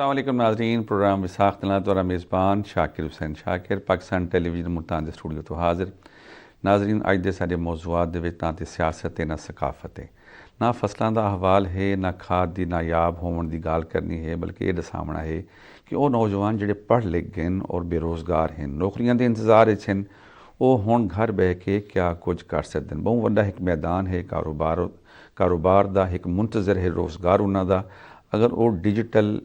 السلام علیکم ناظرین، پروگرام وساخت نات اور میزبان شاکر حسین شاکر پاکستان ٹیلی ویژن ملتان دے سٹوڈیو تو حاضر۔ ناظرین، اج دے سارے موضوعات دے وچ نہ تے سیاست ہے نہ ثقافت ہے، نہ فصلاں دا احوال ہے، نہ کھاد دی نایاب ہون دی گال کرنی ہے، بلکہ یہ دساونا ہے کہ وہ نوجوان جڑے پڑھ لکھ گئے اور بے روزگار ہیں، نوکریاں دے انتظار وچ ہیں، وہ ہن گھر بہ کے کیا کچھ کر سکتے ہیں۔ بہت وڈا ایک میدان ہے کاروبار دا، ایک منتظر ہے روزگار انہاں دا، اگر وہ ڈیجیٹل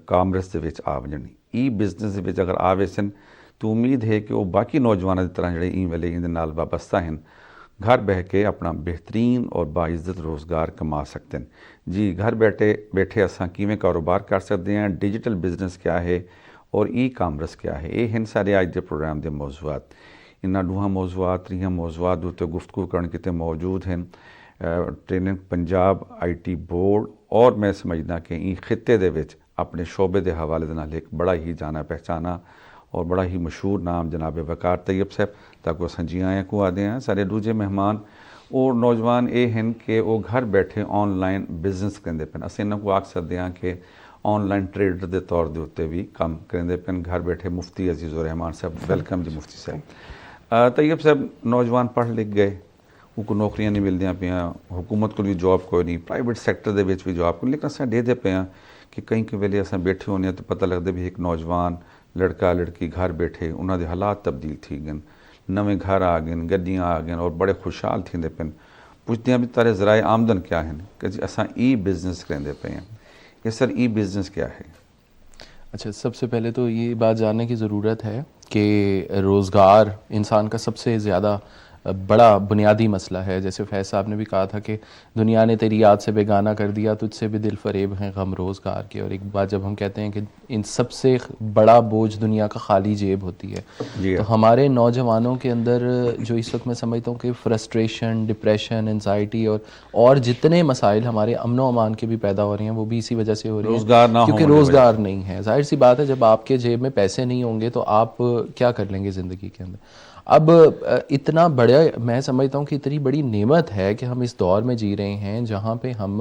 کامرس دے وچ آ وجن، ای بزنس دے وچ اگر آ ویسن تو امید ہے کہ وہ باقی نوجوانوں کی طرح جڑے ویلے ان نال وابستہ ہیں گھر بہ کے اپنا بہترین اور باعزت روزگار کما سکتے ہیں۔ جی، گھر بیٹھے اساں کیویں کاروبار کر سکتے ہیں، ڈیجیٹل بزنس کیا ہے اور ای کامرس کیا ہے، یہ ہیں سارے اج دے پروگرام دے موضوعات۔ انہاں دوہاں موضوعات تریاں موضوعات تے گفتگو کرن کیتے موجود ہیں training Punjab I T board, اور میں سمجھدا کہ این خطے دے وچ اپنے شعبے دے حوالے دے نال ایک بڑا ہی جانا پہچانا اور بڑا ہی مشہور نام جناب وقار طیب صاحب، تاکہ وہ جی آئیں کو آدھے ہیں۔ سارے دوجے مہمان اور نوجوان یہ ہیں کہ وہ گھر بیٹھے آن لائن بزنس کرتے پن، اسیں انہوں کو آکھ سکتے ہیں کہ آن لائن ٹریڈر دے طور دے ہوتے بھی کام کرتے پن گھر بیٹھے۔ مفتی عزیز الرحمان صاحب، ویلکم جی مفتی صاحب۔ طیب صاحب، نوجوان پڑھ لکھ گئے، ان کو نوکریاں نہیں ملدیاں پیاں، حکومت کو بھی جاب کوئی نہیں، پرائیویٹ سیکٹر دے وچ بھی جاب کوئی، لیکن اساں دے پے ہاں کہ کئی ویلے اساں بیٹھے ہونے تو پتہ لگتا بھی ایک نوجوان لڑکا لڑکی گھر بیٹھے انہاں دے حالات تبدیل تھی گئے، نویں گھر آ گئے، گڈیاں آ گئے اور بڑے خوشحال تھیندے پن۔ پوچھتے ہیں بھی تارے ذرائع آمدن کیا ہیں کہ جی اساں ای بزنس کرتے پے ہیں، یہ سر ای بزنس کیا ہے؟ اچھا، سب سے پہلے تو یہ بات جاننے کی ضرورت ہے کہ روزگار انسان کا سب سے زیادہ بڑا بنیادی مسئلہ ہے۔ جیسے فیض صاحب نے بھی کہا تھا کہ دنیا نے تیری یاد سے بیگانہ کر دیا، تجھ سے بھی دل فریب ہیں غم روزگار کے۔ اور ایک بات جب ہم کہتے ہیں کہ ان سب سے بڑا بوجھ دنیا کا خالی جیب ہوتی ہے، تو ہمارے نوجوانوں کے اندر جو اس وقت میں سمجھتا ہوں کہ فرسٹریشن، ڈپریشن، انزائٹی اور جتنے مسائل ہمارے امن و امان کے بھی پیدا ہو رہے ہیں وہ بھی اسی وجہ سے ہو رہے ہیں کیونکہ روزگار نہیں ہے۔ ظاہر سی بات ہے، جب آپ کے جیب میں پیسے نہیں ہوں گے تو آپ کیا کر لیں گے زندگی کے اندر۔ اب اتنا بڑا، میں سمجھتا ہوں کہ اتنی بڑی نعمت ہے کہ ہم اس دور میں جی رہے ہیں جہاں پہ ہم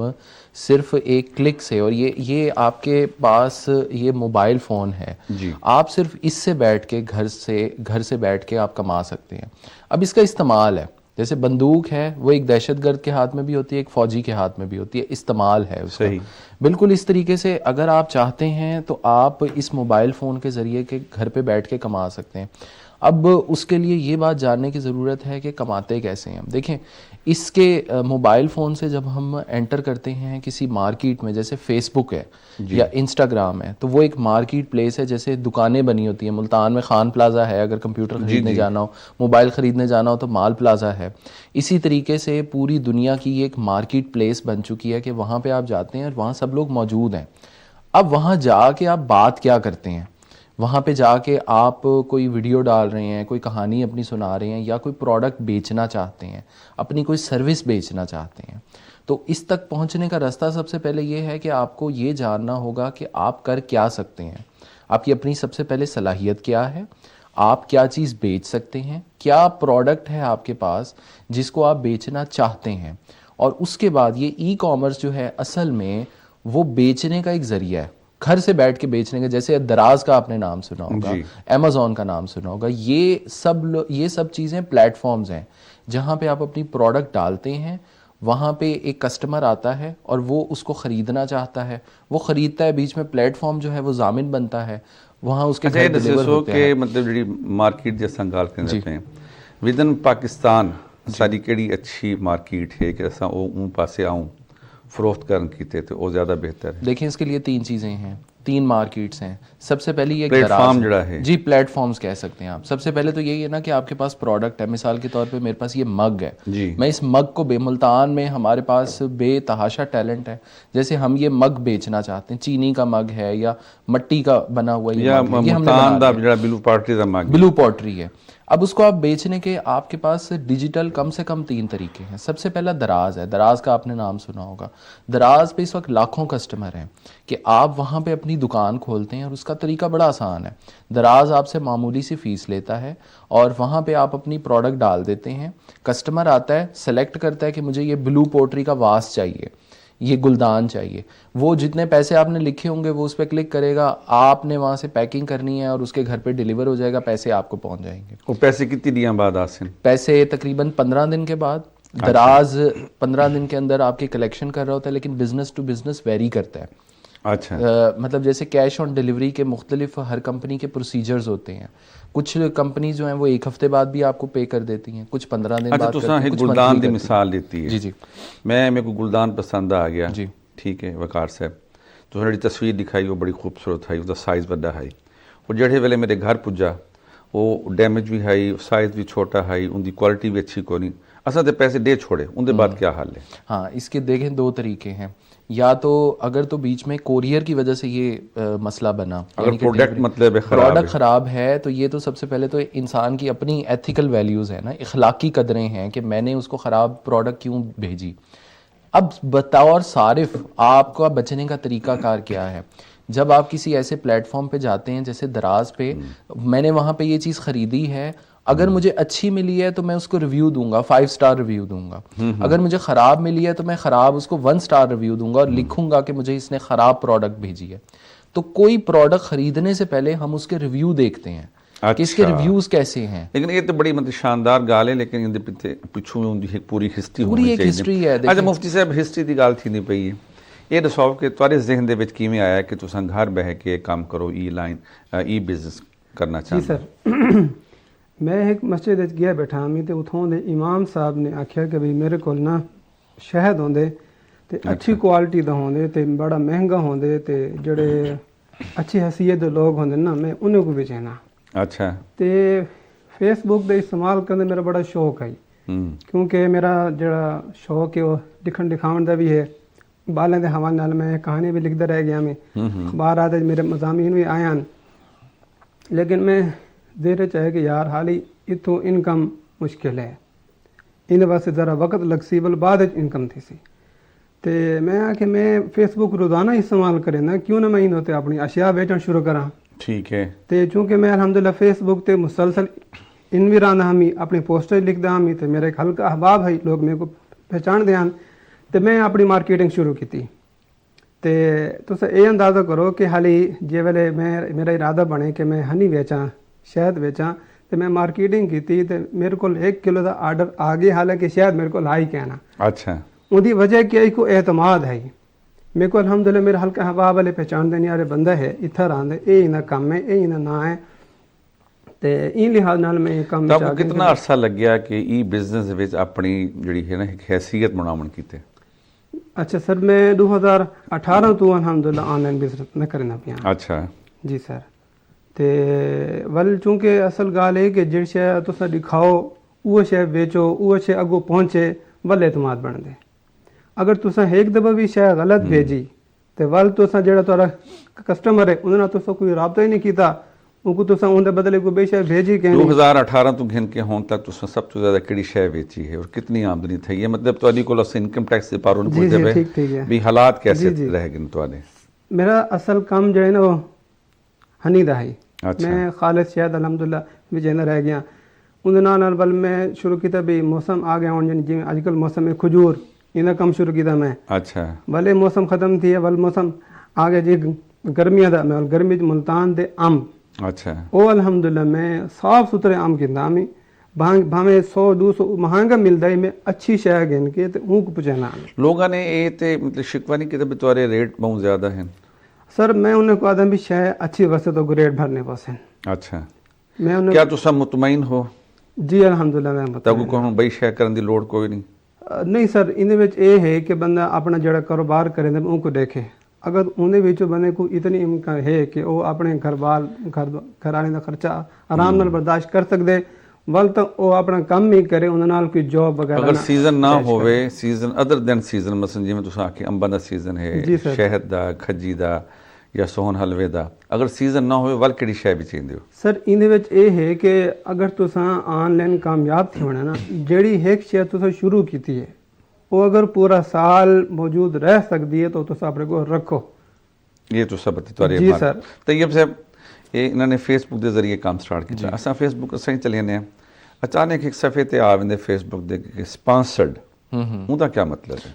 صرف ایک کلک سے، اور یہ آپ کے پاس یہ موبائل فون ہے، آپ صرف اس سے بیٹھ کے گھر سے بیٹھ کے آپ کما سکتے ہیں۔ اب اس کا استعمال ہے، جیسے بندوق ہے وہ ایک دہشت گرد کے ہاتھ میں بھی ہوتی ہے، ایک فوجی کے ہاتھ میں بھی ہوتی ہے، استعمال ہے اس کا۔ بالکل اس طریقے سے اگر آپ چاہتے ہیں تو آپ اس موبائل فون کے ذریعے کے گھر پہ بیٹھ کے کما سکتے ہیں۔ اب اس کے لیے یہ بات جاننے کی ضرورت ہے کہ کماتے کیسے ہیں۔ دیکھیں، اس کے موبائل فون سے جب ہم انٹر کرتے ہیں کسی مارکیٹ میں، جیسے فیس بک ہے یا انسٹاگرام ہے، تو وہ ایک مارکیٹ پلیس ہے، جیسے دکانیں بنی ہوتی ہیں۔ ملتان میں خان پلازہ ہے، اگر کمپیوٹر خریدنے جانا ہو، موبائل خریدنے جانا ہو تو مال پلازہ ہے۔ اسی طریقے سے پوری دنیا کی یہ ایک مارکیٹ پلیس بن چکی ہے کہ وہاں پہ آپ جاتے ہیں اور وہاں سب لوگ موجود ہیں۔ اب وہاں جا کے آپ بات کیا کرتے ہیں؟ وہاں پہ جا کے آپ کوئی ویڈیو ڈال رہے ہیں، کوئی کہانی اپنی سنا رہے ہیں، یا کوئی پروڈکٹ بیچنا چاہتے ہیں، اپنی کوئی سروس بیچنا چاہتے ہیں، تو اس تک پہنچنے کا راستہ سب سے پہلے یہ ہے کہ آپ کو یہ جاننا ہوگا کہ آپ کر کیا سکتے ہیں۔ آپ کی اپنی سب سے پہلے صلاحیت کیا ہے، آپ کیا چیز بیچ سکتے ہیں، کیا پروڈکٹ ہے آپ کے پاس جس کو آپ بیچنا چاہتے ہیں۔ اور اس کے بعد یہ ای کامرس جو ہے اصل میں وہ بیچنے کا ایک ذریعہ ہے، گھر سے بیٹھ کے بیچنے کا۔ جیسے دراز کا آپ نے نام سنا ہوگا، امیزون کا نام سنا ہوگا، یہ سب چیزیں پلیٹ فارمز ہیں جہاں پہ آپ اپنی پروڈکٹ ڈالتے ہیں، وہاں پہ ایک کسٹمر آتا ہے اور وہ اس کو خریدنا چاہتا ہے، وہ خریدتا ہے، بیچ میں پلیٹ فارم جو ہے وہ ضامن بنتا ہے، وہاں اس کے گھر ڈیلیور ہوتے ہیں۔ مطلب جڑی مارکیٹ جیسا گال کرتے ہیں ودن پاکستان ساری کیڑی اچھی مارکیٹ ہے کہ اساں اون پاسے آؤں فروخت کرن کیتے تو وہ زیادہ بہتر ہے؟ دیکھیں، اس کے لیے 3 چیزیں ہیں، 3 مارکیٹس ہیں۔ سب سے پہلی یہ پلیٹ فارم جڑا ہے، جی پلیٹ فارمز کہہ سکتے ہیں آپ۔ سب سے پہلے تو یہی ہے نا کہ آپ کے پاس پروڈکٹ ہے، مثال کے طور پہ میرے پاس یہ مگ ہے، میں اس مگ کو ملتان میں ہمارے پاس بے تحاشا ٹیلنٹ ہے، جیسے ہم یہ مگ بیچنا چاہتے ہیں، چینی کا مگ ہے یا مٹی کا بنا ہوا یہ مگ ہے، یہ ہم نے بنا لیا، بلو پوٹری ہے۔ اب اس کو آپ بیچنے کے آپ کے پاس ڈیجیٹل کم سے کم 3 طریقے ہیں۔ سب سے پہلا دراز ہے، دراز کا آپ نے نام سنا ہوگا۔ دراز پہ اس وقت لاکھوں کسٹمر ہیں کہ آپ وہاں پہ اپنی دکان کھولتے ہیں، اور اس کا طریقہ بڑا آسان ہے۔ دراز آپ سے معمولی سی فیس لیتا ہے اور وہاں پہ آپ اپنی پروڈکٹ ڈال دیتے ہیں، کسٹمر آتا ہے، سلیکٹ کرتا ہے کہ مجھے یہ بلو پوٹری کا واس چاہیے، یہ گلدان چاہیے. وہ جتنے پیسے آپ نے لکھے ہوں گے وہ اس پہ کلک کرے گا, آپ نے وہاں سے پیکنگ کرنی ہے اور اس کے گھر پہ ڈیلیور ہو جائے گا, پیسے آپ کو پہنچ جائیں گے. وہ پیسے کتنی دیا بعد آسن؟ پیسے تقریباً 15 دن کے بعد. دراز 15 دن کے اندر آپ کی کلیکشن کر رہا ہوتا ہے, لیکن بزنس ٹو بزنس ویری کرتا ہے. اچھا, مطلب جیسے کیش آن ڈیلیوری کے مختلف ہر کمپنی کے پروسیجرز ہوتے ہیں. کچھ کمپنی جو ہیں وہ 1 ہفتے بعد بھی آپ کو پے کر دیتی ہیں, کچھ 15 دن بعد. اچھا تساں ایک گلدان دی مثال دیتی ہے. جی جی, میرے کو گلدان پسند آ گیا. جی ٹھیک ہے وقار صاحب, تو جڑی تصویر دکھائی وہ بڑی خوبصورت ہے, وہ سائز بڑا ہے. اور جڑے ویلے میرے گھر پجا وہ ڈیمیج بھی ہے, سائز بھی چھوٹا ہے, ان دی کوالٹی بھی اچھی کو نہیں, اصل تے پیسے دے چھوڑے, ان دے بعد کیا حال ہے؟ ہاں اس کے دیکھیں 2 طریقے ہیں. یا تو اگر تو بیچ میں کوریئر کی وجہ سے یہ مسئلہ بنا, اگر پروڈکٹ مطلب پروڈکٹ خراب ہے, تو یہ تو سب سے پہلے تو انسان کی اپنی ایتھیکل ویلیوز ہیں نا, اخلاقی قدریں ہیں کہ میں نے اس کو خراب پروڈکٹ کیوں بھیجی. اب بطور صارف آپ کا بچنے کا طریقہ کار کیا ہے؟ جب آپ کسی ایسے پلیٹ فارم پہ جاتے ہیں جیسے دراز پہ, میں نے وہاں پہ یہ چیز خریدی ہے, اگر مجھے اچھی ملی ہے تو میں اس کو ریویو دوں گا, 5 اسٹار ریویو دوں گا. اگر مجھے خراب ملی ہے تو میں خراب اس کو 1 اسٹار ریویو دوں گا اور لکھوں گا کہ مجھے اس نے خراب پروڈکٹ بھیجی ہے. تو کوئی پروڈکٹ خریدنے سے پہلے ہم اس کے ریویو دیکھتے ہیں کہ اس کے ریویوز کیسے ہیں. لیکن یہ تو بڑی مطلب شاندار گال ہے, لیکن ان دے پچھوں ان دی پوری ہسٹری پوری ایک ہسٹری ہے. اچھا مفتی صاحب ہسٹری دی گال تھی نہیں پئی ہے, یہ دسو کہ تواڈے ذہن دے وچ کیویں آیا کہ تساں گھر بہ کے کام کرو, ای بزنس کرنا چاہتے؟ جی سر, میں ایک مسجد گیا بیٹھا ہمیں تو اتوں دے امام صاحب نے آخیا کہ بھائی میرے کو نا شہد ہوندے تے اچھی کوالٹی دا ہوندے تے بڑا مہنگا ہوندے تے جڑے اچھی حیثیت دے لوگ ہوندے نا میں انہیں کو بیچنا. اچھا, تے فیس بک دے استعمال کرنے میرا بڑا شوق ہے, کیونکہ میرا جڑا شوق ہے وہ لکھن دکھاون دا بھی ہے. بالیں دے حوالے نال میں کہانی بھی لکھدا رہ گیا, میں اخبارات میرے مضامین بھی آئے ہیں, لیکن میں زیر چاہے کہ یار حالی اتوں انکم مشکل ہے, ان واسطے ذرا وقت لگ سی بل بعد انکم تھی سی. تے میں کہ میں فیس بک روزانہ استعمال کریں نا, کیوں نہ میں ان ہوتے اپنی اشیاء بیچنا شروع کراں. ٹھیک ہے, تے چونکہ میں الحمدللہ فیس بک تے مسلسل ان بھی رہنا ہمی اپنی پوسٹر لکھدا ہمی, تے میرے ایک ہلکا احباب ہے, لوگ میرے کو پہچان دے ہیں, تے میں اپنی مارکیٹنگ شروع کی. تے تسا یہ اندازہ کرو کہ حالی جے ویلے میرا ارادہ بنے کہ میں ہنی بیچاں, شہد بیچاں, تے میں مارکیٹنگ کی تے میرے کو 1 کلو دا آرڈر آ گیا, حالانکہ شہد میرے کو لائی کہنا. اچھا, ان دی وجہ کیا ہے کو اعتماد ہے میرے کو الحمدللہ, میرے ہلکا احباب والے پہچان دینی والے بندہ ہے اتھر آندے, اے انہاں کم ہے, اے انہاں نہ ہے, تے این لحاظ نال میں کم تو کتنا عرصہ لگ گیا کہ ای بزنس وچ اپنی جڑی ہے نا ایک حیثیت بناون کیتے؟ اچھا سر, میں 2018 تو الحمدللہ آن لائن بزنس میں کرنا پیا. اچھا جی سر, تے ول چونکہ اصل گال ہے کہ جڑ شے تسا دکھاؤ وہ شے بیچو, وہ شے اگو پہنچے, ول اعتماد بن دے. اگر تسا ایک دفعہ بھی شے غلط بھیجی تے ول تسا جڑا تہاڈا کسٹمر ہے انہاں نال تسا کوئی رابطہ ہی نہیں کیتا, ان کو تسا ان دے بدلے کوئی بے شے بھیجی کہ 2018 تو گھن کے ہون تک تسا سب تو زیادہ کیڑی شے بیچی ہے اور کتنی آمدنی تھی؟ یہ مطلب تواڈی کول انکم ٹیکس دے پاروں جی پوچھدے ٹھیک ٹھیک ہے بھی حالات کیسے رہ گئے تواڈے؟ میرا اصل کام جو ہے نا وہ ہنی دا ہے. اچھا, میں خالص شہد الحمدللہ بھی جینا رہ گیا. ان نال بل میں شروع کیتا بھی موسم آ گیا ہوں جی اج کل موسم ہے کھجور, انہاں کم شروع کیتا میں. اچھا, بھلے موسم ختم تھی ہے, بل موسم آ گیا جی گرمیاں دا, میں گرمی ملتان دے امب. اچھا, وہ الحمدللہ میں صاف ستھرے آم کیندا ہمی, بھاویں 100-200 مہنگا ملدا ہے, میں اچھی شے گن کے تے اون کو پہچانا. لوگاں نے اے تے مطلب شکوہ نہیں کیتا بھی تواڈے ریٹ بہت زیادہ ہیں؟ سر میں انہیں کو آدم بھی شے اچھی واسطے تو گریڈ بھرنے پاسے. اچھا, میں انہیں کیا تسا مطمئن ہو؟ جی الحمدللہ میں تاکہ کوئی بئی شے کرن دی لوڑ کوئی نہیں؟ نہیں سر, ان یہ ہے کہ بندہ اپنا جڑا کاروبار کرے ان کو دیکھے. اگر اندر بندے کو اتنی امکان ہے کہ وہ اپنے گھر والے کا خرچہ آرام نال برداشت کر سکتے, ول تو وہ اپنا کام ہی کرے, انہاں نال کوئی جاب وغیرہ. اگر سیزن نہ ہوئے, سیزن ادر دین سیزن, مثلا جی میں تساں آکھے امباں دا سیزن ہے, شہد دا, کھجی دا یا سون حلوے دا, اگر سیزن نہ ہوئے ول کیڑی شے بیچیندے ہو؟ سر اندے وچ یہ ہے کہ اگر تساں آن لائن کامیاب تھی ہونا نا, جیڑی ایک شے تساں شروع کیتی ہے وہ اگر پورا سال موجود رہ سکتی ہے تو تساں اپنے کو رکھو. یہ تو سب تواڈی جی سر. طیب صاحب, یہ انہوں نے فیس بک دے ذریعے کام سٹارٹ کیا. اساں فیس بک اساں چلے نے, اچانک ایک صفحے تے آ ویندے فیس بک دے سپانسرڈ ਉਹਦਾ ਕੀ ਮਤਲਬ ਹੈ?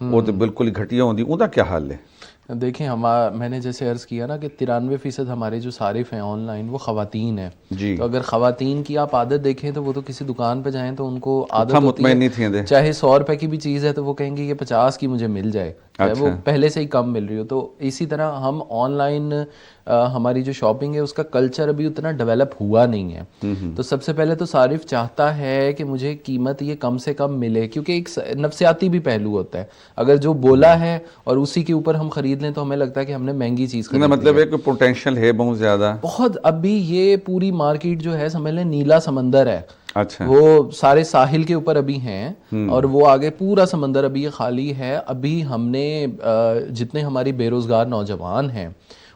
وہ تو بالکل ہی گھٹیا ہوندی، اوندا کیا حال ہے؟ دیکھیں میں نے جیسے عرض کیا نا کہ 93% ہمارے جو صارف ہیں آن لائن وہ خواتین ہیں. جی. تو اگر خواتین کی آپ عادت دیکھیں تو وہ تو کسی دکان پہ جائیں تو ان کو عادت ہوتی مطمئن نہیں تھیں ہے چاہے 100 روپے کی بھی چیز ہے تو وہ کہیں گے یہ 50 کی مجھے مل جائے، چاہے وہ پہلے سے ہی کم مل رہی ہو. تو اسی طرح ہم آن لائن ہماری جو شاپنگ ہے اس کا کلچر ابھی اتنا ڈیولپ ہوا نہیں ہے. تو سب سے پہلے تو صارف چاہتا ہے کہ مجھے قیمت یہ کم سے کم ملے، کیونکہ ایک نفسیاتی بھی پہلو ہوتا ہے. اگر جو بولا ہے اور اسی کے اوپر ہم خرید لیں تو ہمیں لگتا ہے کہ ہم نے مہنگی چیز خرید لی. مطلب ہے کہ پوٹینشیل ہے بہت زیادہ، بہت. ابھی یہ پوری مارکیٹ جو ہے سمجھ لیں نیلا سمندر ہے. اچھا. وہ سارے ساحل کے اوپر ابھی ہیں اور وہ آگے پورا سمندر ابھی یہ خالی ہے. ابھی ہم نے جتنے ہماری بے روزگار نوجوان ہیں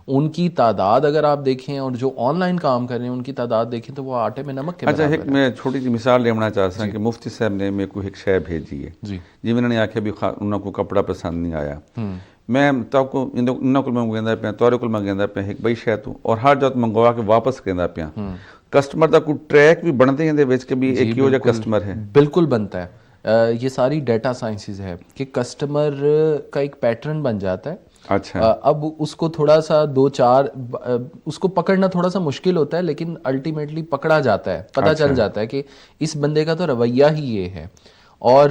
ان کی تعداد اگر آپ دیکھیں اور جو آن لائن کام کر رہے ہیں ان کی تعداد دیکھیں تو وہ آٹے میں نمک کے برابر ہے. اچھا، ایک میں چھوٹی سی مثال لینا چاہتا ہوں کہ مفتی صاحب نے میرے کو ایک شے بھیجی ہے جی میں نے آخیا بھی انہوں کو کپڑا پسند نہیں آیا، میں کو انہوں کو منگوا پیا تورے کو منگوا پیا ایک بئی شے تو اور ہر جگہ منگوا کے واپس کرنا پیا. کسٹمر دا کوئی ٹریک بھی بنتے ہیں کہ بھی ایک ہی وجہ کسٹمر ہے؟ بالکل بنتا ہے. یہ ساری ڈیٹا سائنسز ہے کہ کسٹمر کا ایک پیٹرن بن جاتا ہے. اچھا. اب اس کو تھوڑا سا اس کو پکڑنا تھوڑا سا مشکل ہوتا ہے لیکن الٹیمیٹلی پکڑا جاتا ہے، پتہ چل جاتا ہے کہ اس بندے کا تو رویہ ہی یہ ہے. اور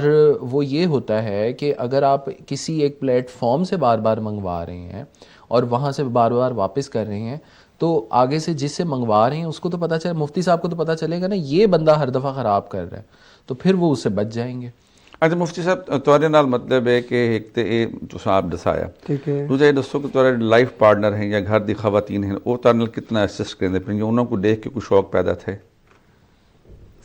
وہ یہ ہوتا ہے کہ اگر آپ کسی ایک پلیٹ فارم سے بار بار منگوا رہے ہیں اور وہاں سے بار بار واپس کر رہے ہیں تو آگے سے جس سے منگوا رہے ہیں اس کو تو پتہ چلے، مفتی صاحب کو تو پتہ چلے گا نا یہ بندہ ہر دفعہ خراب کر رہا ہے، تو پھر وہ اس سے بچ جائیں گے. اچھا مفتی صاحب تھوڑے نال مطلب ہے کہ ایک تو یہ تو آپ دسایا، دوسرا یہ دسو کہ تھوڑے لائف پارٹنر ہیں یا گھر دی خواتین ہیں وہ تھوڑے نال کتنا اسسٹ کرتے پہ انہوں کو دیکھ کے کوئی شوق پیدا تھے؟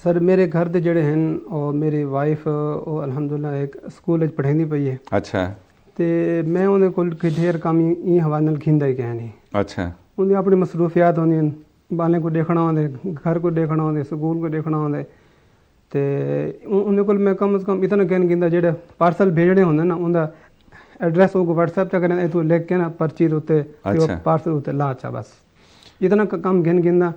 سر میرے گھر دے جڑے ہیں اور میری وائف وہ الحمدللہ ایک سکول پڑھائی پئی ہے. اچھا. تے میں انہیں کول ڈھیر کام این حوالے نال کھیندا ہی کہنی. اچھا. انہیں اپنی مصروفیات ہوندی ہیں، بالیں کو دیکھنا ہوندے، گھر کو دیکھنا ہوندے، سکول کو دیکھنا ہوندے. تے انہیں کول میں کم از کم اتنا کہن گیندا جڑے پارسل بھیجنے ہوندے نا اندا ایڈریس وہ واٹس ایپ تے کرے تو لکھ کے نا پرچی تے پارسل تے لا چا بس اتنا کام گھن گیندا.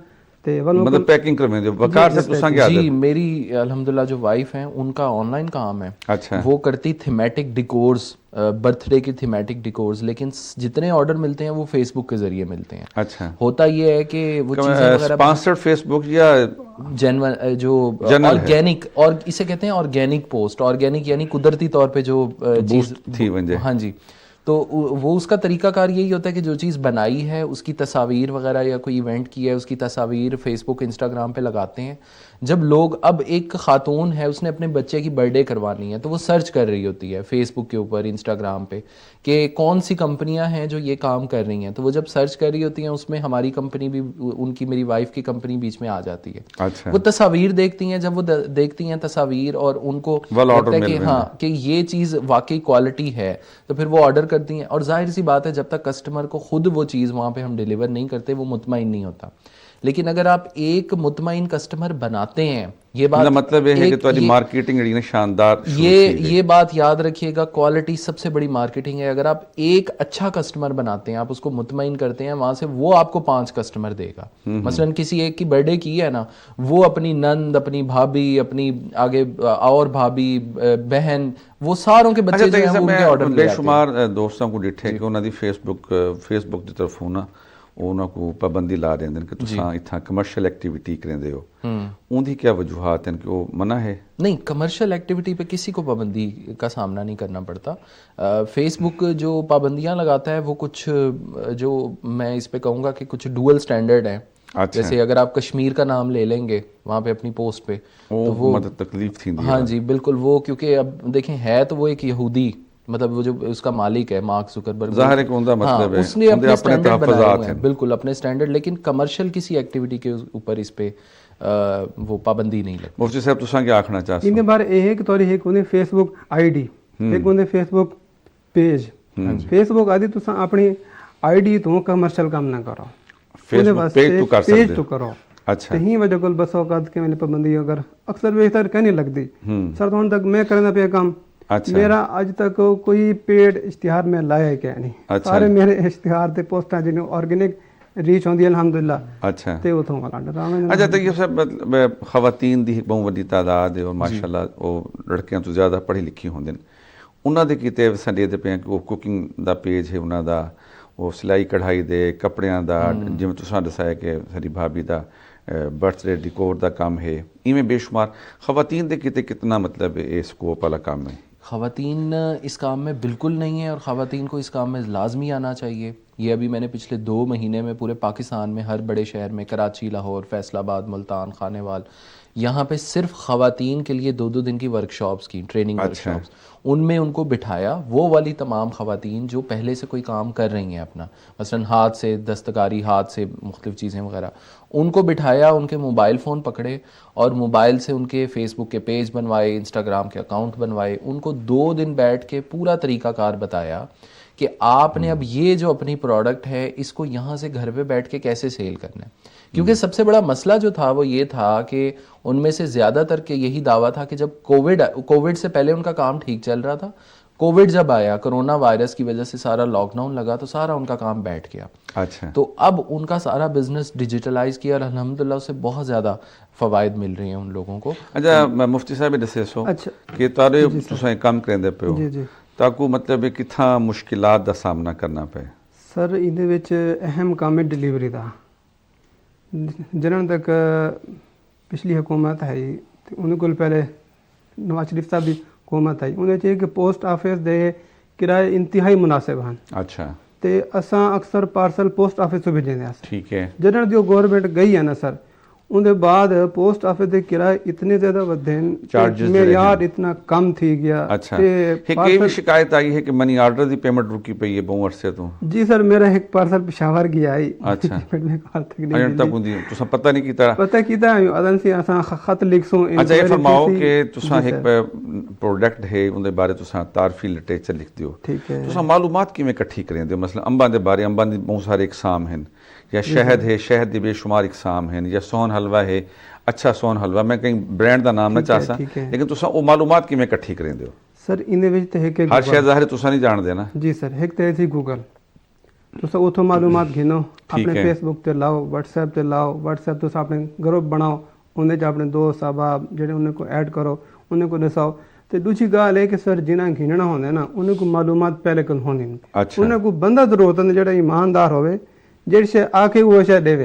مطلب پیکنگ کرنے دے وقار سے تساں کیا؟ جی میری الحمدللہ جو وائف ہیں ان کا آن لائن کام ہے. اچھا. وہ کرتی تھیمیٹک ڈیکورز، برتھ ڈے کی تھیمیٹک ڈیکورز، لیکن جتنے آرڈر ملتے ہیں وہ فیس بک کے ذریعے ملتے ہیں. اچھا. ہوتا یہ ہے کہ وہ چیزیں وغیرہ اسپانسرڈ فیس بک یا جینون جو آرگینک، اور اسے کہتے ہیں آرگینک پوسٹ. آرگینک یعنی قدرتی طور پہ جو چیز تھی ونجے. ہاں جی. تو وہ اس کا طریقہ کار یہی ہوتا ہے کہ جو چیز بنائی ہے اس کی تصاویر وغیرہ یا کوئی ایونٹ کی ہے اس کی تصاویر فیس بک انسٹاگرام پہ لگاتے ہیں. جب لوگ، اب ایک خاتون ہے اس نے اپنے بچے کی برتھ ڈے کروانی ہے تو وہ سرچ کر رہی ہوتی ہے فیس بک کے اوپر، انسٹاگرام پہ کہ کون سی کمپنیاں ہیں جو یہ کام کر رہی ہیں. تو وہ جب سرچ کر رہی ہوتی ہیں اس میں ہماری کمپنی بھی، ان کی میری وائف کی کمپنی بیچ میں آ جاتی ہے. اچھا. وہ تصاویر دیکھتی ہیں، جب وہ دیکھتی ہیں تصاویر اور ان کو لگتا ہے کہ ہاں کہ یہ چیز واقعی کوالٹی ہے تو پھر وہ آرڈر کرتی ہیں. اور ظاہر سی بات ہے جب تک کسٹمر کو خود وہ چیز وہاں پہ ہم ڈیلیور نہیں کرتے وہ مطمئن نہیں ہوتا. لیکن اگر آپ ایک مطمئن کسٹمر بناتے ہیں، یہ بات مطلب یہ ہے کہ تمہاری مارکیٹنگ شاندار. یہ بات یاد رکھیے گا، کوالٹی سب سے بڑی مارکیٹنگ ہے. اگر آپ ایک اچھا کسٹمر بناتے ہیں، آپ اس کو مطمئن کرتے ہیں، وہاں سے وہ آپ کو 5 کسٹمر دے گا. مثلا کسی ایک کی برتھ ڈے کی ہے نا، وہ اپنی نند، اپنی بھابھی، اپنی آگے اور بھابھی، بہن، وہ ساروں کے بچے جو ہیں وہ ان کے آرڈر لے آتے ہیں. بے شمار دوستوں کو ڈٹھے کہ انہوں دی فیس بک دی طرف ہونا انہوں کو پابندی لا دیں کہ تساں اتھا کمرشل ایکٹیویٹی کریں دے ہو، ان دی کیا وجوہات ہیں کہ وہ منع ہے؟ نہیں، کمرشل ایکٹیویٹی پہ کسی کو پابندی کا سامنا نہیں کرنا پڑتا. فیس بک جو پابندیاں لگاتا ہے وہ کچھ، جو میں اس پہ کہوں گا کہ کچھ ڈوئل سٹینڈرڈ ہیں. جیسے اگر آپ کشمیر کا نام لے لیں گے وہاں پہ اپنی پوسٹ پہ تو وہ مطلب تکلیف تھی. ہاں جی بالکل. وہ کیونکہ اب دیکھیں ہے تو وہ ایک یہودی، مطلب وہ جو اس کا مالک ہے مارک زکربرگ، ظاہر ہے کہ ان کا مطلب ہے اس نے اپنے سٹینڈرڈ بنائے ہوئے ہیں، ہیں بالکل اپنے سٹینڈرڈ. لیکن کمرشل کسی ایکٹیویٹی کے اوپر اس پہ وہ پابندی نہیں لگتی. مفتی صاحب تساں کیا آکھنا چاہتے ہیں؟ ان بار یہ ہے کہ تھوڑی ایک انہیں فیس بک آئی ڈی، ایک انہیں فیس بک پیج. فیس بک آدھی تساں اپنی آئی ڈی تو کمرشل کام نہ کرو، فیس بک پیج تو کرو. اچھا. ہی وجہ کل بس اوقات کے میں پابندی اگر اکثر بہتر کہنے لگتی. سر تو تک میں کرنا پیا کام، میرا اج تک کوئی پیڈ اشتہار میں لایا کیا نہیں. سارے میرے اشتہار تے پوسٹاں جنوں آرگینک ریچ ہوندی الحمدللہ. اچھا. تے اتھوں والا ڈرامے. اچھا تو یہ سب خواتین دی بہت بڑی تعداد ہے اور ماشاءاللہ وہ لڑکیاں تو زیادہ پڑھی لکھی ہوندے ہیں، ਉਹਨਾਂ ਦੇ ਕੀਤੇ ਸਾਡੇ ਦੇ ਪਏ ਕਿ ਉਹ ਕੁਕਿੰਗ ਦਾ ਪੇਜ ਹੈ ਉਹਨਾਂ ਦਾ, ਉਹ ਸਿਲਾਈ ਕਢਾਈ ਦੇ ਕੱਪੜਿਆਂ ਦਾ, ਜਿਵੇਂ ਤੁਸੀਂ ਦੱਸਿਆ ਕਿ ਸਾਡੀ ਭਾਬੀ ਦਾ ਬਰਥਡੇ ਡਿਕੋਰ ਦਾ ਕੰਮ ਹੈ, ਇਵੇਂ ਬੇਸ਼ੁਮਾਰ ਖਵਾਤੀਨ ਦੇ ਕੀਤੇ ਕਿਤਨਾ ਮਤਲਬ ਇਹ ਸਕੋਪ والا کام ہے؟ خواتین اس کام میں بالکل نہیں ہیں اور خواتین کو اس کام میں لازمی آنا چاہیے. یہ ابھی میں نے پچھلے 2 مہینے میں پورے پاکستان میں ہر بڑے شہر میں کراچی، لاہور، فیصل آباد، ملتان، خانیوال، یہاں پہ صرف خواتین کے لیے 2 دن کی ورکشاپس کی، ٹریننگ ورکشاپس. ان میں ان کو بٹھایا، وہ والی تمام خواتین جو پہلے سے کوئی کام کر رہی ہیں اپنا، مثلا ہاتھ سے دستکاری، ہاتھ سے مختلف چیزیں وغیرہ، ان کو بٹھایا، ان کے موبائل فون پکڑے اور موبائل سے ان کے فیس بک کے پیج بنوائے، انسٹاگرام کے اکاؤنٹ بنوائے. ان کو 2 دن بیٹھ کے پورا طریقہ کار بتایا کہ آپ نے اب یہ جو اپنی پروڈکٹ ہے اس کو یہاں سے گھر پہ بیٹھ کے کیسے سیل کرنا ہے. کیونکہ سب سے بڑا مسئلہ جو تھا وہ یہ تھا کہ ان میں سے زیادہ تر کے یہی دعویٰ تھا کہ جب کووڈ سے پہلے ان کا کام ٹھیک چل رہا تھا، کووڈ جب آیا، کرونا وائرس کی وجہ سے سارا لاک ڈاؤن لگا تو سارا ان کا کام بیٹھ گیا. اچھا، تو اب ان کا سارا بزنس ڈیجیٹلائز کیا اور الحمدللہ اس سے بہت زیادہ فوائد مل رہے ہیں ان لوگوں کو. اچھا مفتی صاحب دسے سو اچھا کہ تارے تساں کام کریندے پے ہو جی جی تاکو مطلب کتھا مشکلات دا سامنا کرنا پے؟ سر ਇਹਦੇ ਵਿੱਚ ਅਹਿਮ ਕੰਮ ਹੈ ਡਿਲੀਵਰੀ ਦਾ. ਜਿਨ੍ਹਾਂ ਤੱਕ ਪਿਛਲੀ ਹਕੂਮਤ ਹੈ ਤੇ ਉਹਨਾਂ ਕੋਲ ਪਹਿਲੇ ਨਵਾਜ਼ ਸ਼ਰੀਫ ਸਾਹਿਬ ਦੀ ਹਕੂਮਤ ਹੈ, ਉਹਦੇ 'ਚ ਇਹ ਕਿ ਪੋਸਟ ਆਫਿਸ ਦੇ ਕਿਰਾਏ ਇੰਤਹਾਈ ਮੁਨਾਸਿਬ ਹਨ. ਅੱਛਾ, ਤੇ ਅਸਾਂ ਅਕਸਰ ਪਾਰਸਲ ਪੋਸਟ ਆਫਿਸ ਤੋਂ ਭੇਜਦੇ ਹਾਂ. ਠੀਕ ਹੈ. ਜਿਹਨਾਂ ਦੀ ਉਹ ਗੌਰਮੈਂਟ ਗਈ ਹੈ ਨਾ ਸਰ, ਉਹਦੇ ਬਾਅਦ ਪੋਸਟ ਆਫਿਸ ਦੇ ਕਿਰਾਏ ਇਤਨੇ ਜ਼ਿਆਦਾ ਵਧੇ ਹਨ, Charges ਮਿਆਰ ਇਤਨਾ ਕਮ ਥੀ ਗਿਆ. ਅੱਛਾ, ਇੱਕ ਇਹ ਵੀ ਸ਼ਿਕਾਇਤ ਆਈ ਹੈ ਕਿ ਮਨੀ ਆਰਡਰ ਦੀ ਪੇਮੈਂਟ ਰੁਕੀ ਪਈ ਹੈ ਬਹੁਤ ਅਰਸੇ ਤੋਂ. ਜੀ ਸਰ, ਮੇਰਾ ਇੱਕ ਪਾਰਸਲ ਪਿਸ਼ਾਵਰ ਗਿਆ ਹੈ. ਅੱਛਾ, ਮੇਰੇ ਹਾਲ ਤੱਕ ਅਜੇ ਨਹੀਂ ਤੱਕ ਹੁੰਦੀ ਤੁਸੀਂ ਪਤਾ ਨਹੀਂ ਕੀਤਾ? ਪਤਾ ਕੀਤਾ ਅਦਨ ਸੀ ਅਸਾਂ ਖਤ ਲਿਖਸੋਂ. ਅੱਛਾ, ਇਹ ਫਰਮਾਓ ਕਿ ਤੁਸੀਂ ਇੱਕ ਪ੍ਰੋਡਕਟ ਹੈ ਉਹਦੇ ਬਾਰੇ ਤੁਸੀਂ ਤਾਰਫੀ ਲਿਟਰੇਚਰ ਲਿਖਦੇ ਹੋ, ਠੀਕ ਹੈ, ਤੁਸੀਂ ਮਾਲੂਮਾਤ ਕਿਵੇਂ ਇਕੱਠੀ ਕਰਦੇ ਹੋ? ਮਸਲਾ ਅੰਬਾਂ ਦੇ ਬਾਰੇ, ਅੰਬਾਂ ਦੀ ਬਹੁਤ ਸਾਰੇ ਇਕਸਾਮ ਹਨ, یا شہد ہے، شہد دی بے شمار اقسام ہیں، یا سون حلوہ ہے، اچھا سون حلوہ، میں کہیں برانڈ دا نام نہ چاہسا، لیکن تساں او معلومات کیویں اکٹھی کریندے ہو؟ سر ایندے وچ تے ایک ہر شے ظاہر تساں نہیں جان دے نا. جی سر، ایک تے تھی گوگل. تساں اوتھوں معلومات گھنو، اپنے فیس بک تے لاؤ، واٹس ایپ تے لاؤ. واٹس ایپ تساں اپنے گروپ بناؤ، اندے چ اپنے دوست احباب جڑے انہاں کو ایڈ کرو، انہاں کو دساؤ. تے دوسری گل ہے کہ سر جنہاں گھننا ہوندا نا انہاں کو معلومات پہلے کول ہونی. انہاں کو بندہ ضرورت ہے جڑا ایماندار ہوے، جڑی شے آ کے وہ شے دے،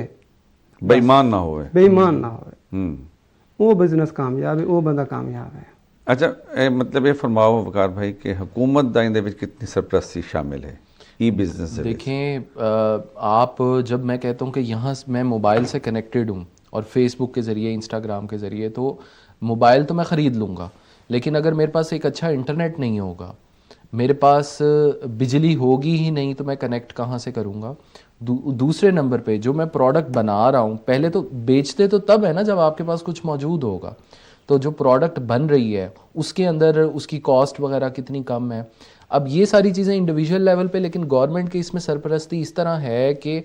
بے ایمان نہ ہوئے، بے ایمان نہ ہوئے، وہ بزنس کامیاب ہے، وہ بندہ کامیاب ہے. اچھا، مطلب یہ فرماؤ وقار بھائی کہ حکومت دا اندے وچ کتنی سرپرستی شامل ہے ای بزنس دے وچ؟ دیکھیں، آپ جب میں کہتا ہوں کہ یہاں میں موبائل سے کنیکٹڈ ہوں اور فیس بک کے ذریعے، انسٹاگرام کے ذریعے، تو موبائل تو میں خرید لوں گا، لیکن اگر میرے پاس ایک اچھا انٹرنیٹ نہیں ہوگا، میرے پاس بجلی ہوگی ہی نہیں، تو میں کنیکٹ کہاں سے کروں گا؟ دوسرے نمبر پہ جو میں پروڈکٹ بنا رہا ہوں، پہلے تو بیچتے تو تب ہے نا جب آپ کے پاس کچھ موجود ہوگا. تو جو پروڈکٹ بن رہی ہے اس کے اندر اس کی کاسٹ وغیرہ کتنی کم ہے. اب یہ ساری چیزیں انڈیویجول لیول پہ، لیکن گورنمنٹ کی اس میں سرپرستی اس طرح ہے کہ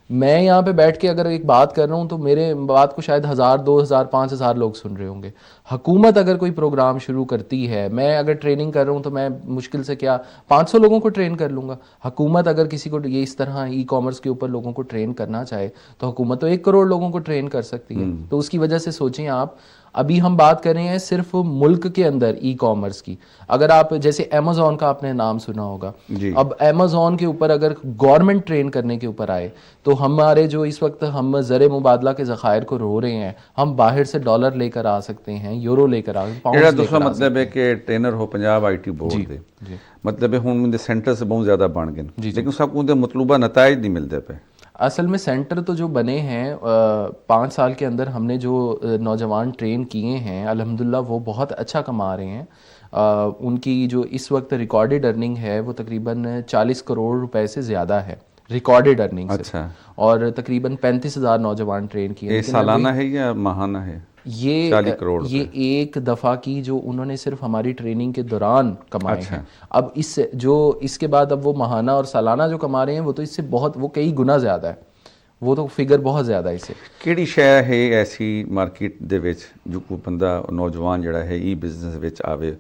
میں یہاں پہ بیٹھ کے اگر ایک بات کر رہا ہوں تو میرے بات کو شاید 1000، 2000، 5000 لوگ سن رہے ہوں گے. حکومت اگر کوئی پروگرام شروع کرتی ہے، میں اگر ٹریننگ کر رہا ہوں تو میں مشکل سے کیا 500 لوگوں کو ٹرین کر لوں گا. حکومت اگر کسی کو یہ اس طرح ای کامرس کے اوپر لوگوں کو ٹرین کرنا چاہے تو حکومت تو 1 کروڑ لوگوں کو ٹرین کر سکتی ہے. تو اس کی وجہ سے سوچیں آپ، ابھی ہم بات کر رہے ہیں صرف ملک کے اندر ای کامرس کی. اگر آپ جیسے امیزون کا آپ نے نام سنا ہوگا، اب امیزون کے اوپر اگر گورنمنٹ ٹرین کرنے کے اوپر آئے تو ہمارے جو اس وقت ہم زر مبادلہ کے ذخائر کو رو رہے ہیں، ہم باہر سے ڈالر لے کر آ سکتے ہیں، یورو لے کر آ سکتے ہیں. دوسرا مطلب ہے کہ ٹرینر ہو پنجاب آئی ٹی بورڈ دے، مطلب ہے ہن دے سینٹر سے بہت زیادہ بن گئے، لیکن سب کو دے مطلوبہ نتائج نہیں ملتے پہ. اصل میں سینٹر تو جو بنے ہیں 5 سال کے اندر ہم نے جو نوجوان ٹرین کیے ہیں الحمدللہ وہ بہت اچھا کما رہے ہیں. ان کی جو اس وقت ریکارڈڈ ارننگ ہے وہ تقریباً 40 کروڑ روپے سے زیادہ ہے ریکارڈڈ ارننگ. اچھا، اور تقریباً 35,000 نوجوان ٹرین کیے. یہ سالانہ ہے یا ماہانہ ہے؟ یہ 40 کروڑ یہ ایک دفعہ کی جو انہوں نے صرف ہماری ٹریننگ کے دوران کمائے ہیں. اب اس سے جو اس کے بعد اب وہ ماہانہ اور سالانہ جو کما رہے ہیں وہ تو اس سے بہت، وہ کئی گنا زیادہ ہے، وہ تو فگر بہت زیادہ ہے. اس سے کیڑی شے ہے ایسی مارکیٹ دے وچ جو کوئی بندہ نوجوان جڑا ہے ای بزنس وچ آوے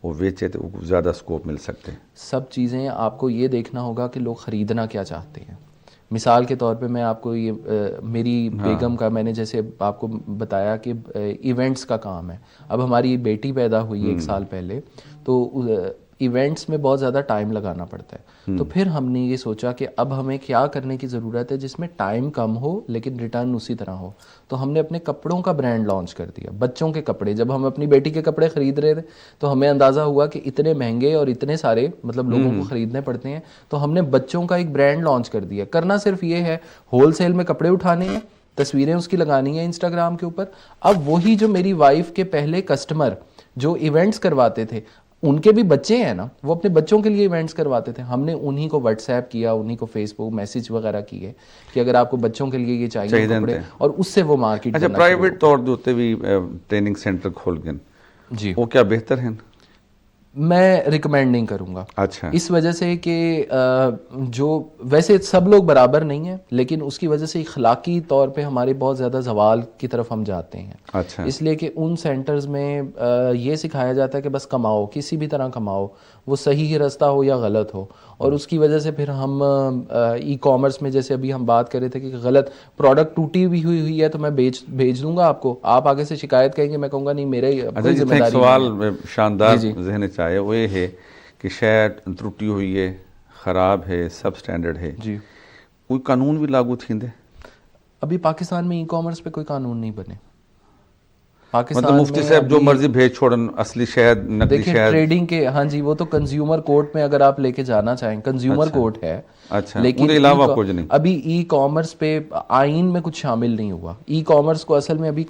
وہ ویچے تو زیادہ سکوپ مل سکتے؟ سب چیزیں آپ کو یہ دیکھنا ہوگا کہ لوگ خریدنا کیا چاہتے ہیں. مثال کے طور پہ میں آپ کو یہ میری بیگم کا میں نے جیسے آپ کو بتایا کہ ایونٹس کا کام ہے. اب ہماری بیٹی پیدا ہوئی 1 سال پہلے، تو ایونٹس میں بہت زیادہ ٹائم لگانا پڑتا ہے. تو پھر ہم نے یہ سوچا کہ اب ہمیں کیا کرنے کی ضرورت ہے جس میں ٹائم کم ہو لیکن ریٹرن اسی طرح ہو. تو ہم نے اپنے کپڑوں کا برانڈ لانچ کر دیا, بچوں کے کپڑے. جب ہم اپنی بیٹی کے کپڑے خرید رہے تھے تو ہمیں اندازہ ہوا کہ اتنے مہنگے اور اتنے سارے مطلب لوگوں کو خریدنے پڑتے ہیں, تو ہم نے بچوں کا ایک برانڈ لانچ کر دیا. کرنا صرف یہ ہے, ہول سیل میں کپڑے اٹھانے ہیں, تصویریں اس کی لگانی ہیں انسٹاگرام کے اوپر. اب وہی جو میری وائف کے پہلے کسٹمر جو ایونٹس کرواتے تھے, ان کے بھی بچے ہیں نا, وہ اپنے بچوں کے لیے ایونٹس کرواتے تھے, ہم نے انہی کو واٹس ایپ کیا, انہی کو فیس بک میسج وغیرہ کیے کہ اگر آپ کو بچوں کے لیے یہ چاہیے کپڑے, اور اس سے وہ مارکیٹ. اچھا, پرائیویٹ طور دے اتتے بھی ٹریننگ سینٹر کھول گئے جی, وہ کیا بہتر ہیں؟ میں ریکمینڈ نہیں کروں گا. اچھا, اس وجہ سے کہ جو ویسے سب لوگ برابر نہیں ہیں, لیکن اس کی وجہ سے اخلاقی طور پہ ہمارے بہت زیادہ زوال کی طرف ہم جاتے ہیں. اچھا, اس لیے کہ ان سینٹرز میں یہ سکھایا جاتا ہے کہ بس کماؤ, کسی بھی طرح کماؤ, وہ صحیح رستہ ہو یا غلط ہو. اور اس کی وجہ سے پھر ہم ای کامرس میں, جیسے ابھی ہم بات کر رہے تھے کہ غلط پروڈکٹ ٹوٹی بھی ہوئی ہے تو میں بھیج دوں گا آپ کو, آپ آگے سے شکایت کہیں گے, میں کہوں گا نہیں میرے کوئی ذمہ داری. سوال شاندار ذہن چاہے وہ یہ ہے کہ شاید ترٹی ہوئی ہے, خراب ہے, سب سٹینڈرڈ ہے, جی, کوئی قانون بھی لاگو تھیندے؟ ابھی پاکستان میں ای کامرس پہ کوئی قانون نہیں بنے. مطلب مفتی صاحب جو مرضی بھیج چھوڑن, اصلی شہد نقلی دیکھیں شہد. ٹریڈنگ کے, ہاں جی, وہ تو کنزیومر کورٹ میں اگر آپ لے کے جانا چاہیں, کنزیومر کورٹ ہے. اچھا, لیکن ان کے علاوہ کچھ نہیں. ابھی ای کامرس پہ آئین میں کچھ شامل نہیں ہوا. ای کامرس کو اصل میں ابھی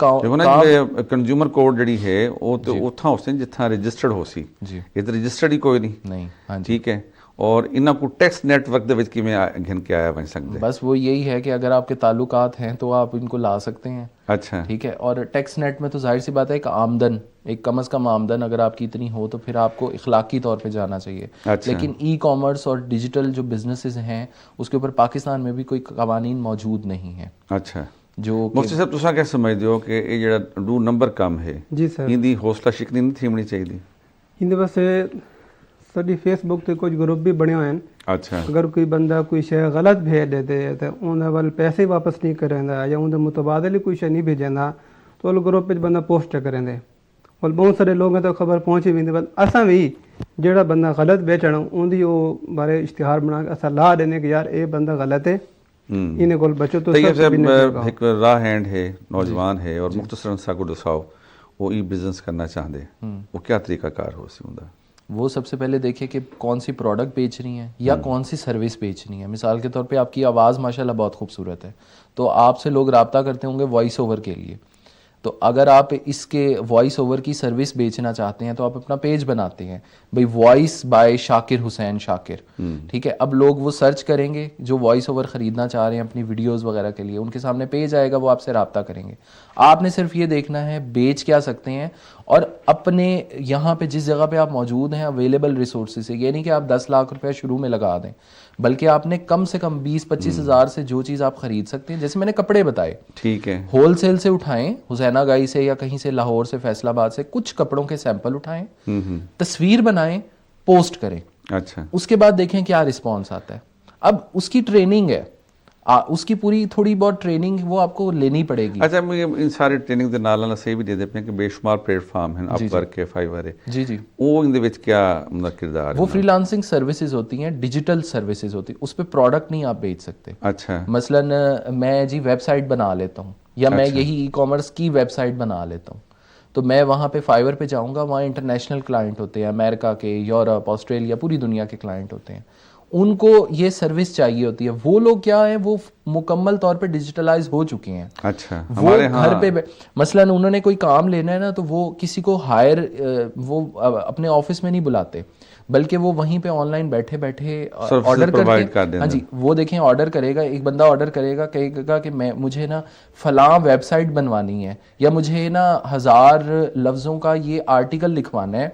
کنزیومر کوڈ جڑی ہے وہ تو اتھاں اس جتھاں رجسٹرڈ ہو سی, یہ تو رجسٹرڈ ہی کوئی نہیں. ہاں جی, ٹھیک ہے, اور انہاں کو ٹیکس نیٹ ورک دے وچ کیویں گھن کے آیا بن سکدے؟ بس وہ یہی ہے کہ اگر آپ کے تعلقات ہیں تو آپ ان کو لا سکتے ہیں. اچھا, ٹھیک ہے, اور ٹیکس نیٹ میں تو ظاہر سی بات ہے کہ آمدن, ایک کم از کم آمدن اگر آپ کی اتنی ہو تو پھر آپ کو اخلاقی طور پہ جانا چاہیے. لیکن ای کامرس اور ڈیجیٹل جو بزنسز ہیں اس کے اوپر پاکستان میں بھی کوئی قوانین موجود نہیں ہیں. اچھا, جو مفتی صاحب تساں کیا سمجھدے ہو کہ یہ جڑا ڈو نمبر کم ہے, جی سر, ایندی حوصلہ شکنی نہیں تھیمنی چاہیے؟ اندے واسطے ساری فیس بک تے کچھ گروپ بھی بنے ہوئے ہیں. اچھا, اگر کوئی بندہ کوئی شے غلط بھیج دیتے ہے تو انہاں ول پیسے واپس نہیں کریندا یا اندے متبادل کوئی شے نہیں بھیجیندا تو وہ گروپ وچ بندہ پوسٹ کریندا. اور بہت سارے لوگ ہیں تو خبر پہنچی ویندی, بس اساں بھی جڑا بندہ غلط بیچنا اندی وہ بارے اشتہار بنا کے اساں لا دینے کہ یار اے بندہ غلط ہے, انہیں کول بچو. تو ایک راہ ہینڈ ہے, نوجوان ہے اور مختصراً سا کو دساؤ وہ ای بزنس کرنا چاہتے ہیں, وہ کیا طریقہ کار ہو سی ہوندا؟ وہ سب سے پہلے دیکھیں کہ کون سی پروڈکٹ بیچ رہی ہیں یا کون سی سروس بیچنی ہے. مثال کے طور پہ آپ کی آواز ماشاءاللہ بہت خوبصورت ہے, تو آپ سے لوگ رابطہ کرتے ہوں گے وائس اوور کے لیے. تو اگر آپ اس کے وائس اوور کی سروس بیچنا چاہتے ہیں تو آپ اپنا پیج بناتے ہیں, بھئی وائس بائی شاکر حسین شاکر. ٹھیک ہے, اب لوگ وہ سرچ کریں گے جو وائس اوور خریدنا چاہ رہے ہیں اپنی ویڈیوز وغیرہ کے لیے, ان کے سامنے پیج آئے گا, وہ آپ سے رابطہ کریں گے. آپ نے صرف یہ دیکھنا ہے بیچ کیا سکتے ہیں, اور اپنے یہاں پہ جس جگہ پہ آپ موجود ہیں اویلیبل ریسورسز سے. یہ نہیں کہ آپ 10 لاکھ روپے شروع میں لگا دیں, بلکہ آپ نے کم سے کم 20-25 ہزار سے جو چیز آپ خرید سکتے ہیں. جیسے میں نے کپڑے بتائے, ٹھیک ہے, ہول سیل سے اٹھائیں, حسینہ گائی سے یا کہیں سے, لاہور سے, فیصل آباد سے, کچھ کپڑوں کے سیمپل اٹھائیں, تصویر بنائیں, پوسٹ کریں. اچھا, اس کے بعد دیکھیں کیا رسپانس آتا ہے. اب اس کی ٹریننگ ہے, اس کی پوری تھوڑی بہت ٹریننگ وہ آپ کو لینی پڑے گی. اچھا, مجھے ان سارے ٹریننگ دے نال نال صحیح بھی دے دیتے ہیں کہ بے شمار پلیٹ فارم ہیں, اپ ورک ہے, فائیور ہے, جی جی, وہ ان دے وچ کیا کردار ہے؟ وہ فری لانسنگ سروسز ہوتی ہیں, ڈیجیٹل سروسز ہوتی ہیں, اس پہ پروڈکٹ نہیں آپ بیچ سکتے. اچھا, مثلا میں جی ویب سائٹ بنا لیتا ہوں, یا میں یہی ای کامرس کی ویب سائٹ بنا لیتا ہوں, تو میں وہاں پہ فائیور پہ جاؤں گا, وہاں انٹرنیشنل کلائنٹ ہوتے ہیں, امریکہ کے, یورپ, آسٹریلیا, پوری دنیا کے کلائنٹ ہوتے ہیں. ان کو یہ سروس چاہیے ہوتی ہے. وہ لوگ کیا ہیں, وہ مکمل طور پہ ڈیجیٹلائز ہو چکے ہیں. اچھا, وہ گھر پہ مثلا انہوں نے کوئی کام لینا ہے نا, تو وہ کسی کو ہائر وہ اپنے آفس میں نہیں بلاتے, بلکہ وہ وہیں پہ آن لائن بیٹھے بیٹھے آرڈر کر کے, ہاں جی, وہ دیکھیں آرڈر کرے گا, ایک بندہ آرڈر کرے گا, کہے گا کہ مجھے نا فلاں ویب سائٹ بنوانی ہے, یا مجھے نا 1000 لفظوں کا یہ آرٹیکل لکھوانا ہے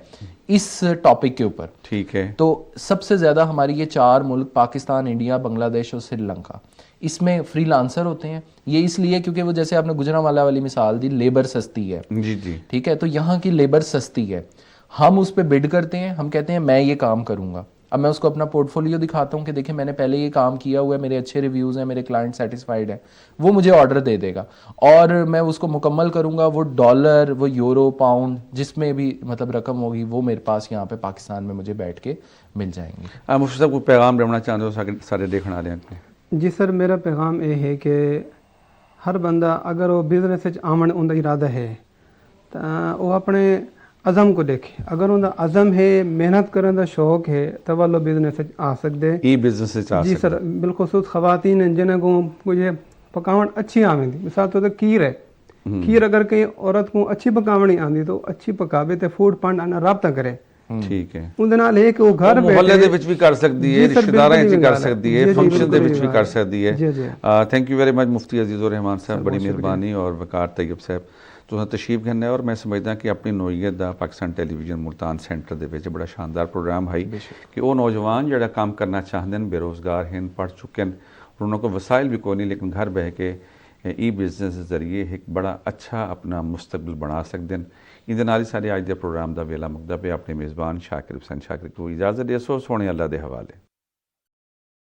اس ٹاپک کے اوپر. ٹھیک ہے, تو سب سے زیادہ ہماری یہ 4 ملک پاکستان, انڈیا, بنگلہ دیش اور سری لنکا, اس میں فری لانسر ہوتے ہیں. یہ اس لیے کیونکہ وہ جیسے آپ نے گجرانوالہ والی مثال دی, لیبر سستی ہے. جی جی, ٹھیک ہے, تو یہاں کی لیبر سستی ہے, ہم اس پہ بڈ کرتے ہیں, ہم کہتے ہیں میں یہ کام کروں گا, اب میں اس کو اپنا پورٹفولیو دکھاتا ہوں کہ دیکھیں میں نے پہلے یہ کام کیا ہوا ہے, میرے اچھے ریویوز ہیں, میرے کلائنٹ سیٹسفائیڈ ہیں, وہ مجھے آرڈر دے دے گا اور میں اس کو مکمل کروں گا. وہ ڈالر, وہ یورو, پاؤنڈ, جس میں بھی مطلب رقم ہوگی وہ میرے پاس یہاں پہ پاکستان میں مجھے بیٹھ کے مل جائیں گی. آپ مفتی صاحب کو پیغام دینا چاہتے ہو سارے دیکھنے والے ہیں؟ جی سر, میرا پیغام یہ ہے کہ ہر بندہ اگر وہ بزنس آمن ان کا ارادہ ہے تو وہ اپنے عزم کو دیکھے. اگر ان کا عزم ہے, محنت کرنے کا شوق ہے تو وہ بزنس آ سکتے. ای بزنس جی سر, بالخصوص خواتین ہیں جنہیں کو مجھے پکاون اچھی آوندی. مثال طور کھیر ہے, کھیر اگر کہیں عورت کو اچھی پکاونی آندی تو اچھی پکاوے تے فوڈ پانڈ آنا رابطہ کرے. ٹھیک ہے, ਉਹਦੇ ਨਾਲ ਇਹ ਕਿ ਉਹ ਘਰ ਮੁਹੱਲੇ ਦੇ ਵਿੱਚ ਵੀ ਕਰ ਸਕਦੀ ਹੈ, ਰਿਸ਼ਤੇਦਾਰਾਂ ਵਿੱਚ ਵੀ ਕਰ ਸਕਦੀ ਹੈ, ਫੰਕਸ਼ਨ ਦੇ ਵਿੱਚ ਵੀ ਕਰ ਸਕਦੀ ਹੈ. ਜੀ ਜੀ. Thank you very much Mufti Azizur Rahman ਸਾਹਿਬ, ਬੜੀ ਮਿਹਰਬਾਨੀ. ਔਰ ਵਕਾਰ ਤੈਯਬ ਸਾਹਿਬ ਤੁਸੀਂ ਤਸ਼ਰੀਫ ਲੈਣੇ ਔਰ ਮੈਂ ਸਮਝਦਾ ਕਿ ਆਪਣੀ ਨੋਈਅਤ ਦਾ ਪਾਕਿਸਤਾਨ ਟੈਲੀਵਿਜ਼ਨ ਮੁਲਤਾਨ ਸੈਂਟਰ ਦੇ ਵਿੱਚ ਬੜਾ ਸ਼ਾਨਦਾਰ ਪ੍ਰੋਗਰਾਮ ਹੈ ਕਿ ਉਹ ਨੌਜਵਾਨ ਜਿਹੜਾ ਕੰਮ ਕਰਨਾ ਚਾਹੁੰਦੇ ਨੇ, ਬੇਰੋਜ਼ਗਾਰ ਹਨ, ਪੜ੍ਹ ਚੁੱਕੇ ਨੇ, ਉਹਨਾਂ ਕੋਲ ਵਸਾਇਲ ਵੀ ਕੋਈ ਨਹੀਂ, ਲੇਕਿਨ ਘਰ ਬਹਿ ਕੇ ای بزنس کے ذریعے ایک بڑا اچھا اپنا مستقبل بنا سکتے ہیں. یہ نال ہی سارے اج دے پروگرام دا ویلا مکدا پہ. اپنے میزبان شاکر حسین شاکر کو اجازت دے سو. سونے اللہ دے حوالے.